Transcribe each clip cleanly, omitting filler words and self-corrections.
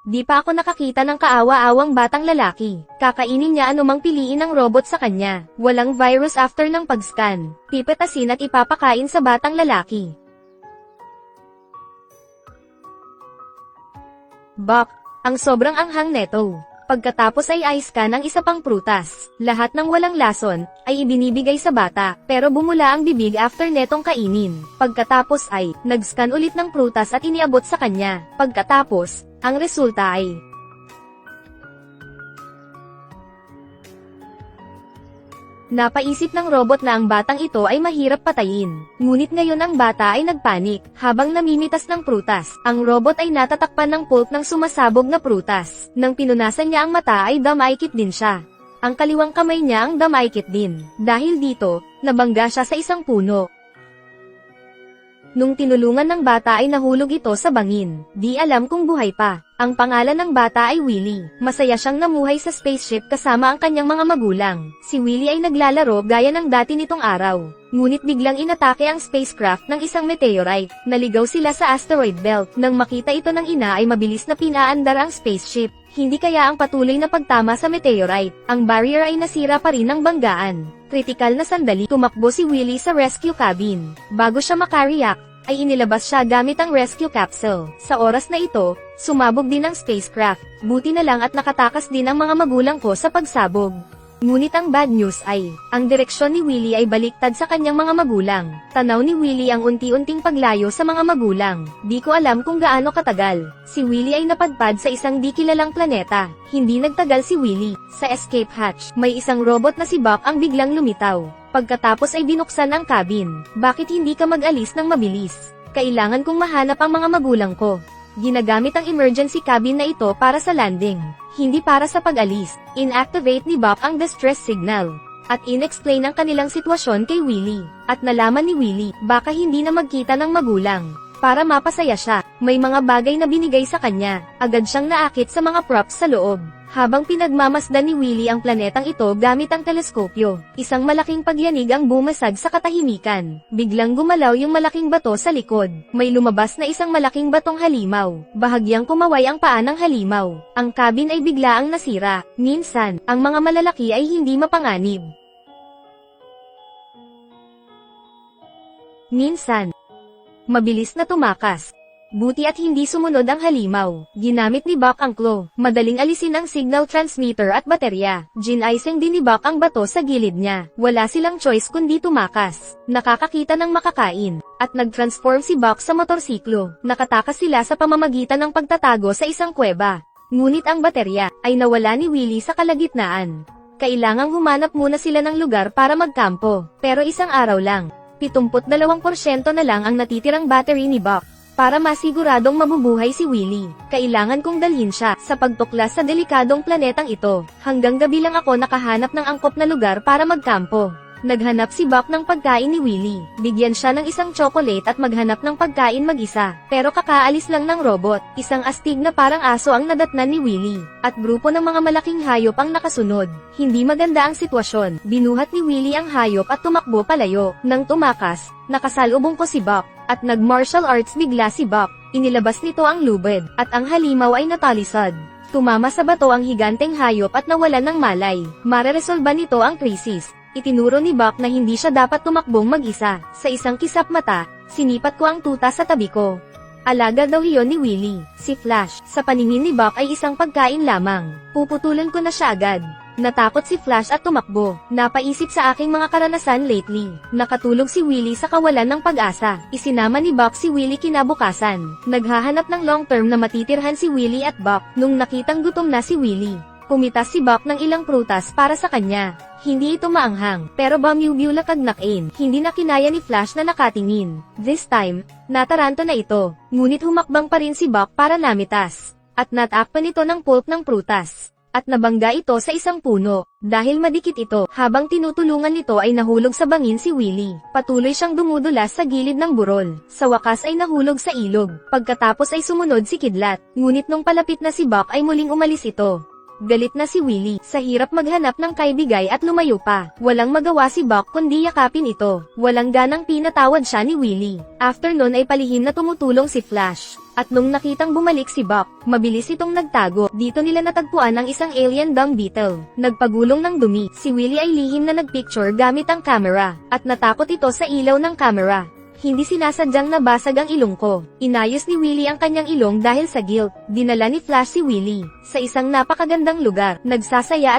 Di pa ako nakakita ng kaawa-awang batang lalaki. Kakainin niya anumang piliin ng robot sa kanya. Walang virus after ng pag-scan. Pipetasin at ipapakain sa batang lalaki. Bak, ang sobrang anghang neto. Pagkatapos ay i-scan ang isa pang prutas. Lahat ng walang lason, ay ibinibigay sa bata, pero bumula ang bibig after netong kainin. Pagkatapos ay, nag-scan ulit ng prutas at iniabot sa kanya. Pagkatapos, ang resulta ay napaisip ng robot na ang batang ito ay mahirap patayin. Ngunit ngayon ang bata ay nagpanik, habang namimitas ng prutas. Ang robot ay natatakpan ng pulp ng sumasabog na prutas. Nang pinunasan niya ang mata ay damaykit din siya. Ang kaliwang kamay niya ang damaykit din. Dahil dito, nabangga siya sa isang puno. Nung tinulungan ng bata ay nahulog ito sa bangin. Di alam kung buhay pa. Ang pangalan ng bata ay Willie. Masaya siyang namuhay sa spaceship kasama ang kanyang mga magulang. Si Willie ay naglalaro gaya ng dati nitong araw. Ngunit biglang inatake ang spacecraft ng isang meteorite. Naligaw sila sa asteroid belt. Nang makita ito ng ina ay mabilis na pinaandar ang spaceship. Hindi kaya ang patuloy na pagtama sa meteorite. Ang barrier ay nasira pa rin ng banggaan. Kritikal na sandali, tumakbo si Willie sa rescue cabin. Bago siya makareact, ay inilabas siya gamit ang rescue capsule. Sa oras na ito, sumabog din ang spacecraft. Buti na lang at nakatakas din ang mga magulang ko sa pagsabog. Ngunit ang bad news ay, ang direksyon ni Willie ay baliktad sa kanyang mga magulang. Tanaw ni Willie ang unti-unting paglayo sa mga magulang. Di ko alam kung gaano katagal. Si Willie ay napadpad sa isang di kilalang planeta. Hindi nagtagal si Willie. Sa escape hatch, may isang robot na si Buck ang biglang lumitaw. Pagkatapos ay binuksan ang cabin. Bakit hindi ka mag-alis ng mabilis? Kailangan kong mahanap ang mga magulang ko. Ginagamit ang emergency cabin na ito para sa landing, hindi para sa pag-alis. Inactivate ni Buck ang distress signal, at inexplain ang kanilang sitwasyon kay Willie. At nalaman ni Willie, baka hindi na magkita ng magulang. Para mapasaya siya, may mga bagay na binigay sa kanya. Agad siyang naakit sa mga props sa loob. Habang pinagmamasdan ni Willie ang planetang ito gamit ang teleskopyo, isang malaking pagyanig ang bumasag sa katahimikan. Biglang gumalaw yung malaking bato sa likod. May lumabas na isang malaking batong halimaw. Bahagyang kumaway ang paa ng halimaw. Ang cabin ay biglaang nasira. Minsan, ang mga malalaki ay hindi mapanganib. Minsan, mabilis na tumakas. Buti at hindi sumunod ang halimaw. Ginamit ni Buck ang claw. Madaling alisin ang signal transmitter at baterya. Ginaiseng din ni Buck ang bato sa gilid niya. Wala silang choice kundi tumakas. Nakakakita ng makakain. At nag-transform si Buck sa motorsiklo. Nakatakas sila sa pamamagitan ng pagtatago sa isang kuweba. Ngunit ang baterya ay nawala ni Willie sa kalagitnaan. Kailangang humanap muna sila ng lugar para magkampo. Pero isang araw lang. 72% na lang ang natitirang battery ni Buck. Para masiguradong mabubuhay si Willie, kailangan kong dalhin siya sa pagtuklas sa delikadong planetang ito. Hanggang gabi lang ako nakahanap ng angkop na lugar para magkampo. Naghanap si Buck ng pagkain ni Willie. Bigyan siya ng isang chocolate at maghanap ng pagkain mag-isa. Pero kakaalis lang ng robot, isang astig na parang aso ang nadatnan ni Willie. At grupo ng mga malaking hayop ang nakasunod. Hindi maganda ang sitwasyon. Binuhat ni Willie ang hayop at tumakbo palayo. Nang tumakas, nakasalubong ko si Buck. At nag-martial arts bigla si Buck. Inilabas nito ang lubid, at ang halimaw ay natalisod. Tumama sa bato ang higanteng hayop at nawalan ng malay. Mareresolba nito ang krisis. Itinuro ni Buck na hindi siya dapat tumakbong mag-isa. Sa isang kisap mata, sinipat ko ang tuta sa tabi ko. Alaga daw iyon ni Willie. Si Flash, sa paningin ni Buck ay isang pagkain lamang. Puputulan ko na siya agad. Natakot si Flash at tumakbo. Napaisip sa aking mga karanasan lately. Nakatulog si Willie sa kawalan ng pag-asa. Isinama ni Buck si Willie kinabukasan. Naghahanap ng long-term na matitirhan si Willie at Buck. Nung nakitang gutom na si Willie, pumitas si Buck ng ilang prutas para sa kanya. Hindi ito maanghang, pero bamyubyula kagnakin. Hindi na kinaya ni Flash na nakatingin. This time, nataranto na ito. Ngunit humakbang pa rin si Buck para namitas. At natakpan ito ng pulp ng prutas. At nabangga ito sa isang puno. Dahil madikit ito, habang tinutulungan nito ay nahulog sa bangin si Willie. Patuloy siyang dumudulas sa gilid ng burol. Sa wakas ay nahulog sa ilog. Pagkatapos ay sumunod si Kidlat. Ngunit nung palapit na si Buck ay muling umalis ito. Galit na si Willie, sa hirap maghanap ng kaibigay at lumayo pa. Walang magawa si Buck kundi yakapin ito. Walang ganang pinatawad siya ni Willie. After nun ay palihim na tumutulong si Flash. At nung nakitang bumalik si Buck, mabilis itong nagtago. Dito nila natagpuan ang isang alien dung beetle. Nagpagulong ng dumi. Si Willie ay lihim na nagpicture gamit ang camera. At natakot ito sa ilaw ng camera. Hindi sinasadyang nabasag ang ilong ko. Inayos ni Willie ang kanyang ilong dahil sa guilt. Dinala ni Flash si Willie sa isang napakagandang lugar. Nagsasaya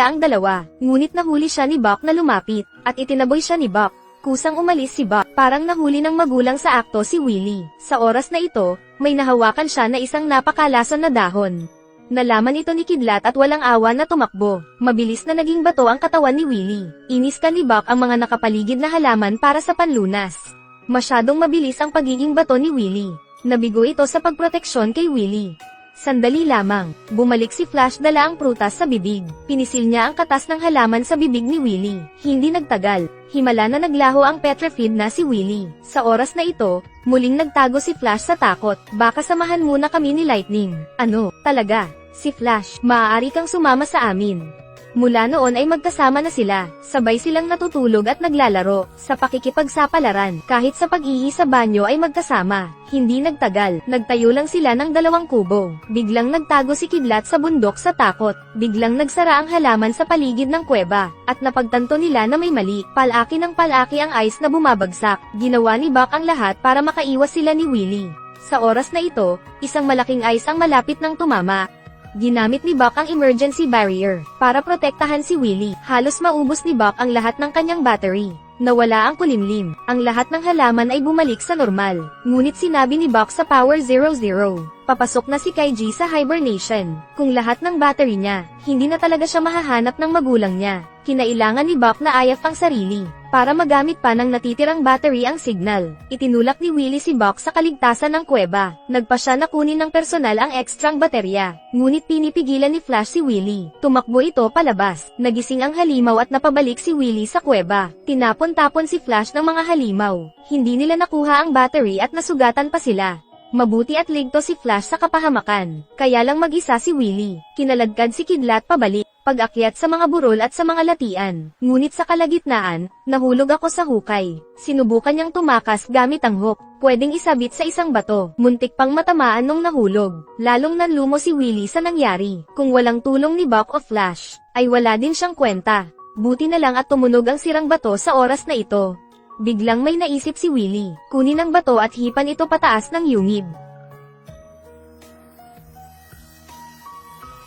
ang dalawa. Ngunit nahuli siya ni Buck na lumapit. At itinaboy siya ni Buck. Kusang umalis si Buck, parang nahuli ng magulang sa akto si Willie. Sa oras na ito, may nahawakan siya na isang napakalason na dahon. Nalaman ito ni Kidlat at walang awa na tumakbo. Mabilis na naging bato ang katawan ni Willie. Iniskan ni Buck ang mga nakapaligid na halaman para sa panlunas. Masyadong mabilis ang pagiging bato ni Willie. Nabigo ito sa pagproteksyon kay Willie. Sandali lamang, bumalik si Flash dala ang prutas sa bibig. Pinisil niya ang katas ng halaman sa bibig ni Willie. Hindi nagtagal, himala na naglaho ang petrified na si Willie. Sa oras na ito, muling nagtago si Flash sa takot. Baka samahan muna kami ni Lightning. Ano, talaga? Si Flash, maaari kang sumama sa amin. Mula noon ay magkasama na sila, sabay silang natutulog at naglalaro, sa pakikipagsapalaran, kahit sa pag-ihi sa banyo ay magkasama. Hindi nagtagal, nagtayo lang sila ng 2 kubo. Biglang nagtago si Kidlat sa bundok sa takot, biglang nagsara ang halaman sa paligid ng kuweba, at napagtanto nila na may mali. Palaki ng palaki ang ice na bumabagsak. Ginawa ni Buck ang lahat para makaiwas sila ni Willie. Sa oras na ito, isang malaking ice ang malapit ng tumama. Ginamit ni Buck ang emergency barrier para protektahan si Willie. Halos maubos ni Buck ang lahat ng kanyang battery. Nawala ang kulimlim. Ang lahat ng halaman ay bumalik sa normal. Ngunit sinabi ni Buck sa Power 00, papasok na si Kaiji sa hibernation. Kung lahat ng battery niya, hindi na talaga siya mahahanap ng magulang niya. Kinailangan ni Buck na ayaf ang sarili, para magamit pa ng natitirang battery ang signal. Itinulak ni Willie si Buck sa kaligtasan ng kuweba. Nagpa siya na kunin ng personal ang ekstrang baterya. Ngunit pinipigilan ni Flash si Willie. Tumakbo ito palabas. Nagising ang halimaw at napabalik si Willie sa kuweba. Tinapon-tapon si Flash ng mga halimaw. Hindi nila nakuha ang battery at nasugatan pa sila. Mabuti at ligtas si Flash sa kapahamakan. Kaya lang mag-isa si Willie. Kinaladkad si Kidlat pabalik. Pag-akyat sa mga burol at sa mga latian. Ngunit sa kalagitnaan, nahulog ako sa hukay. Sinubukan niyang tumakas gamit ang hook. Pwedeng isabit sa isang bato. Muntik pang matamaan nung nahulog. Lalong nanlumo si Willie sa nangyari. Kung walang tulong ni Buck o Flash, ay wala din siyang kwenta. Buti na lang at tumunog ang sirang bato sa oras na ito. Biglang may naisip si Willie. Kunin ang bato at hipan ito pataas ng yungib.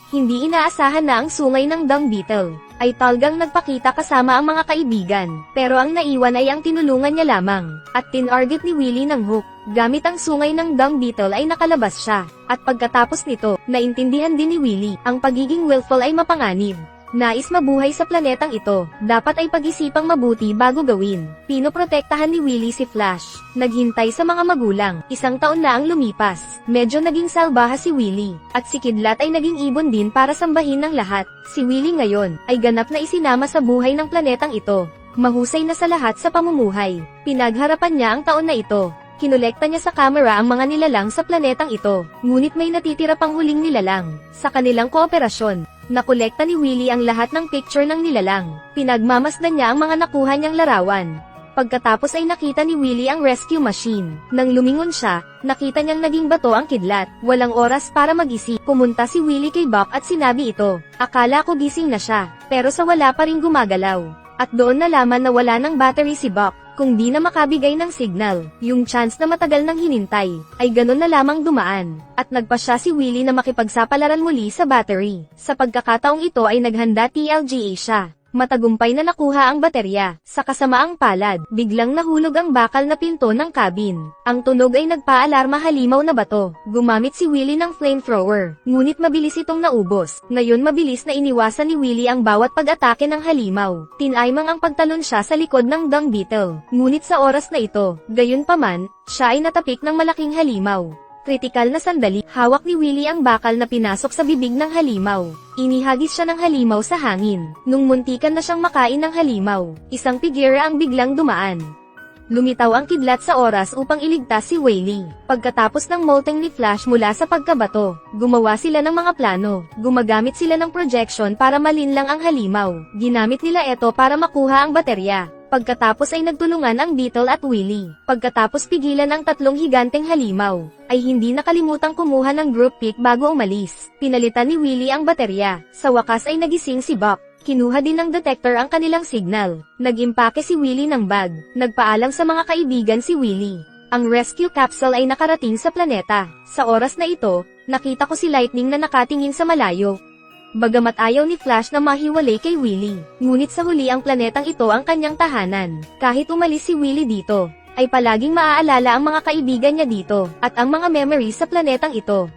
Hindi inaasahan na ang sungay ng dung beetle ay talagang nagpakita kasama ang mga kaibigan, pero ang naiwan ay ang tinulungan niya lamang, at tinarget ni Willie ng hook. Gamit ang sungay ng dung beetle ay nakalabas siya, at pagkatapos nito, naintindihan din ni Willie, ang pagiging willful ay mapanganib. Nais mabuhay sa planetang ito, dapat ay pag-isipang mabuti bago gawin. Pinoprotektahan ni Willie si Flash. Naghintay sa mga magulang, 1 taon na ang lumipas. Medyo naging salbaha si Willie, at si Kidlat ay naging ibon din para sambahin ng lahat. Si Willie ngayon, ay ganap na isinama sa buhay ng planetang ito. Mahusay na sa lahat sa pamumuhay. Pinagharapan niya ang taon na ito. Kinolekta niya sa camera ang mga nilalang sa planetang ito, ngunit may natitira pang huling nilalang. Sa kanilang kooperasyon, nakolekta ni Willie ang lahat ng picture ng nilalang. Pinagmamasdan niya ang mga nakuha niyang larawan. Pagkatapos ay nakita ni Willie ang rescue machine. Nang lumingon siya, nakita niyang naging bato ang Kidlat. Walang oras para mag-isip. Pumunta si Willie kay Buck at sinabi ito. Akala ko gising na siya, pero sa wala pa ring gumagalaw. At doon nalaman na wala ng battery si Buck. Kung di na makabigay ng signal, yung chance na matagal nang hinintay, ay ganun na lamang dumaan. At nagpa siya si Willie na makipagsapalaran muli sa battery. Sa pagkakataong ito ay naghanda TLGA siya. Matagumpay na nakuha ang baterya. Sa kasamaang palad, biglang nahulog ang bakal na pinto ng cabin. Ang tunog ay nagpaalarma halimaw na bato. Gumamit si Willie ng flamethrower. Ngunit mabilis itong naubos. Ngayon mabilis na iniwasan ni Willie ang bawat pag-atake ng halimaw. Tinaymang ang pagtalon siya sa likod ng dung beetle. Ngunit sa oras na ito, gayunpaman, siya ay natapik ng malaking halimaw. Kritikal na sandali, hawak ni Willie ang bakal na pinasok sa bibig ng halimaw. Inihagis siya ng halimaw sa hangin. Nung muntikan na siyang makain ng halimaw, isang pigira ang biglang dumaan. Lumitaw ang kidlat sa oras upang iligtas si Whaley. Pagkatapos ng molting ni Flash mula sa pagkabato, gumawa sila ng mga plano. Gumagamit sila ng projection para malinlang ang halimaw. Ginamit nila ito para makuha ang baterya. Pagkatapos ay nagtulungan ang Beetle at Willy. Pagkatapos pigilan ang tatlong higanteng halimaw, ay hindi nakalimutang kumuha ng group pick bago umalis. Pinalitan ni Willy ang baterya. Sa wakas ay nagising si Buck. Kinuha din ng detector ang kanilang signal. Nag-impake si Willy ng bag. Nagpaalam sa mga kaibigan si Willy. Ang rescue capsule ay nakarating sa planeta. Sa oras na ito, nakita ko si Lightning na nakatingin sa malayo. Bagamat ayaw ni Flash na mahiwalay kay Willy, ngunit sa huli ang planetang ito ang kanyang tahanan. Kahit umalis si Willy dito, ay palaging maaalala ang mga kaibigan niya dito, at ang mga memories sa planetang ito.